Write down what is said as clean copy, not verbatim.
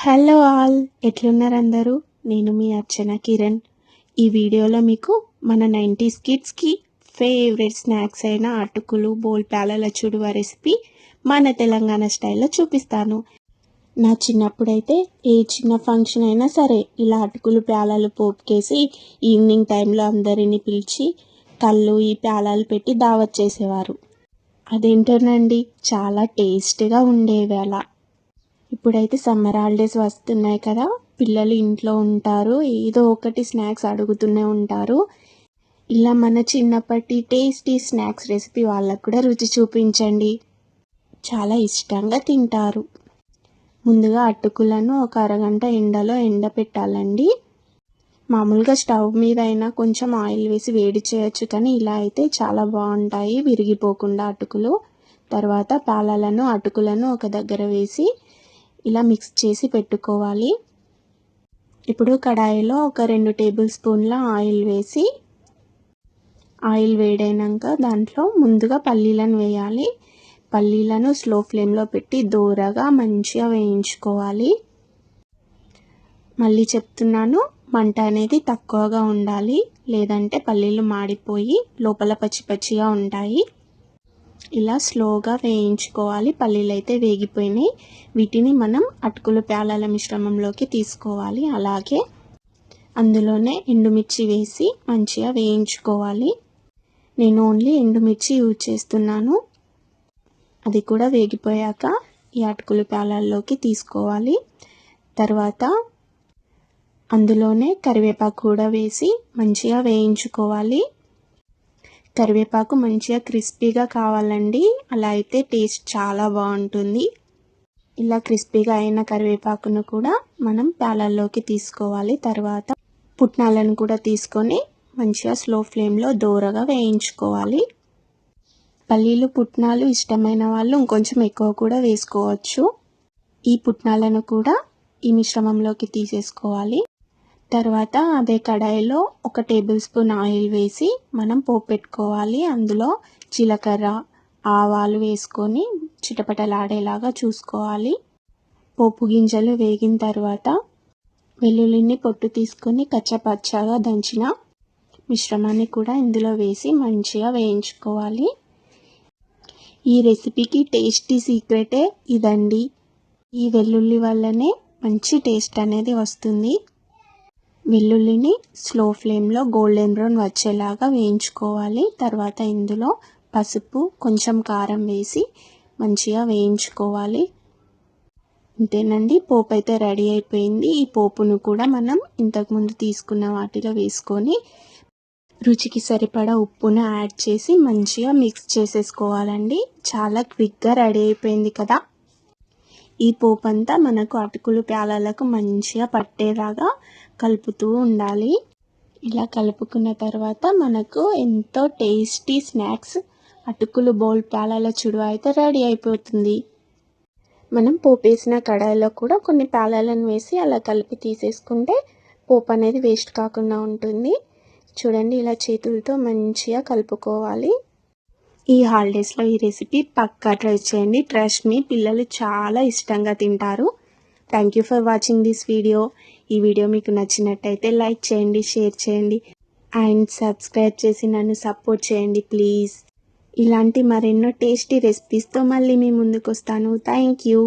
Hello all, ఎట్లున్నారు అందరూ? నేను మీ అర్చన కిరణ్. ఈ వీడియోలో మీకు మన 90s కిడ్స్కి ఫేవరెట్ స్నాక్స్ అయిన అటుకులు బోల్ ప్యాలల చుడువ రెసిపీ మన తెలంగాణ స్టైల్లో చూపిస్తాను. నా చిన్నప్పుడైతే ఏ చిన్న ఫంక్షన్ అయినా సరే ఇలా అటుకులు ప్యాలలు పోపుకేసి ఈవినింగ్ టైంలో అందరినీ పిలిచి కళ్ళు ఈ ప్యాలలు పెట్టి దావత్ చేసేవారు. అదేంటోనండి, చాలా టేస్ట్గా ఉండేవి అలా. ఇప్పుడైతే సమ్మర్ హాలిడేస్ వస్తున్నాయి కదా, పిల్లలు ఇంట్లో ఉంటారు, ఏదో ఒకటి స్నాక్స్ అడుగుతూనే ఉంటారు. ఇలా మన చిన్నప్పటి టేస్టీ స్నాక్స్ రెసిపీ వాళ్ళకు కూడా రుచి చూపించండి, చాలా ఇష్టంగా తింటారు. ముందుగా అటుకులను ఒక అరగంట ఎండలో ఎండపెట్టాలండి. మామూలుగా స్టవ్ మీద అయినా కొంచెం ఆయిల్ వేసి వేడి చేయొచ్చు, కానీ ఇలా అయితే చాలా బాగుంటాయి విరిగిపోకుండా అటుకులు. తర్వాత ప్యాలలను అటుకులను ఒక దగ్గర వేసి ఇలా మిక్స్ చేసి పెట్టుకోవాలి. ఇప్పుడు కడాయిలో ఒక 2 టేబుల్ స్పూన్ల ఆయిల్ వేసి, ఆయిల్ వేడైనాక దాంట్లో ముందుగా పల్లీలను వేయాలి. పల్లీలను స్లో ఫ్లేమ్లో పెట్టి దోరగా మంచిగా వేయించుకోవాలి. మళ్ళీ చెప్తున్నాను, మంట అనేది తక్కువగా ఉండాలి, లేదంటే పల్లీలు మాడిపోయి లోపల పచ్చి పచ్చిగా ఉంటాయి. ఇలా స్లోగా వేయించుకోవాలి. పల్లీలు అయితే వేగిపోయినాయి. వీటిని మనం అటుకుల ప్యాలల మిశ్రమంలోకి తీసుకోవాలి. అలాగే అందులోనే ఎండుమిర్చి వేసి మంచిగా వేయించుకోవాలి. నేను ఓన్లీ ఎండుమిర్చి యూజ్ చేస్తున్నాను. అది కూడా వేగిపోయాక ఈ అటుకుల ప్యాలల్లోకి తీసుకోవాలి. తర్వాత అందులోనే కరివేపాకు కూడా వేసి మంచిగా వేయించుకోవాలి. కరివేపాకు మంచిగా క్రిస్పీగా కావాలండి, అలా అయితే టేస్ట్ చాలా బాగుంటుంది. ఇలా క్రిస్పీగా అయిన కరివేపాకును కూడా మనం ప్యాలల్లోకి తీసుకోవాలి. తర్వాత పుట్నాలను కూడా తీసుకొని మంచిగా స్లో ఫ్లేమ్లో దోరగా వేయించుకోవాలి. పల్లీలు పుట్నాలు ఇష్టమైన వాళ్ళు ఇంకొంచెం ఎక్కువ కూడా వేసుకోవచ్చు. ఈ పుట్నాలను కూడా ఈ మిశ్రమంలోకి తీసేసుకోవాలి. తర్వాత అదే కడాయిలో 1 టేబుల్ స్పూన్ ఆయిల్ వేసి మనం పోపు పెట్టుకోవాలి. అందులో జీలకర్ర, ఆవాలు వేసుకొని చిటపటలాడేలాగా చూసుకోవాలి. పోపు గింజలు వేగిన తర్వాత వెల్లుల్లిని పొట్టు తీసుకొని కచ్చపచ్చగా దంచిన మిశ్రమాన్ని కూడా ఇందులో వేసి మంచిగా వేయించుకోవాలి. ఈ రెసిపీకి టేస్టీ సీక్రెటే ఇదండి. ఈ వెల్లుల్లి వల్లనే మంచి టేస్ట్ అనేది వస్తుంది. వెల్లుల్లిని స్లో ఫ్లేమ్లో గోల్డెన్ బ్రౌన్ వచ్చేలాగా వేయించుకోవాలి. తర్వాత ఇందులో పసుపు, కొంచెం కారం వేసి మంచిగా వేయించుకోవాలి. అంతేనండి, పోపు అయితే రెడీ అయిపోయింది. ఈ పోపును కూడా మనం ఇంతకుముందు తీసుకున్న వాటిలో వేసుకొని రుచికి సరిపడా ఉప్పును యాడ్ చేసి మంచిగా మిక్స్ చేసేసుకోవాలండి. చాలా క్విక్గా రెడీ అయిపోయింది కదా. ఈ పోపు అంతా మనకు అటుకులు ప్యాలలకు మంచిగా పట్టేలాగా కలుపుతూ ఉండాలి. ఇలా కలుపుకున్న తర్వాత మనకు ఎంతో టేస్టీ స్నాక్స్ అటుకులు బోల్ ప్యాలల చుడువ అయితే రెడీ అయిపోతుంది. మనం పోపు వేసిన కడాయిలో కూడా కొన్ని ప్యాలలను వేసి అలా కలిపి తీసేసుకుంటే పోపు అనేది వేస్ట్ కాకుండా ఉంటుంది. చూడండి, ఇలా చేతులతో మంచిగా కలుపుకోవాలి. ఈ హాలిడేస్లో ఈ రెసిపీ పక్కా ట్రై చేయండి. ట్రస్ట్ మీ, పిల్లలు చాలా ఇష్టంగా తింటారు. Thank you for watching this video. ఈ వీడియో మీకు నచ్చినట్టయితే లైక్ చేయండి, షేర్ చేయండి అండ్ సబ్స్క్రైబ్ చేసి నన్ను సపోర్ట్ చేయండి ప్లీజ్. ఇలాంటి మరెన్నో టేస్టీ రెసిపీస్తో మళ్ళీ మీ ముందుకు వస్తాను. Thank you.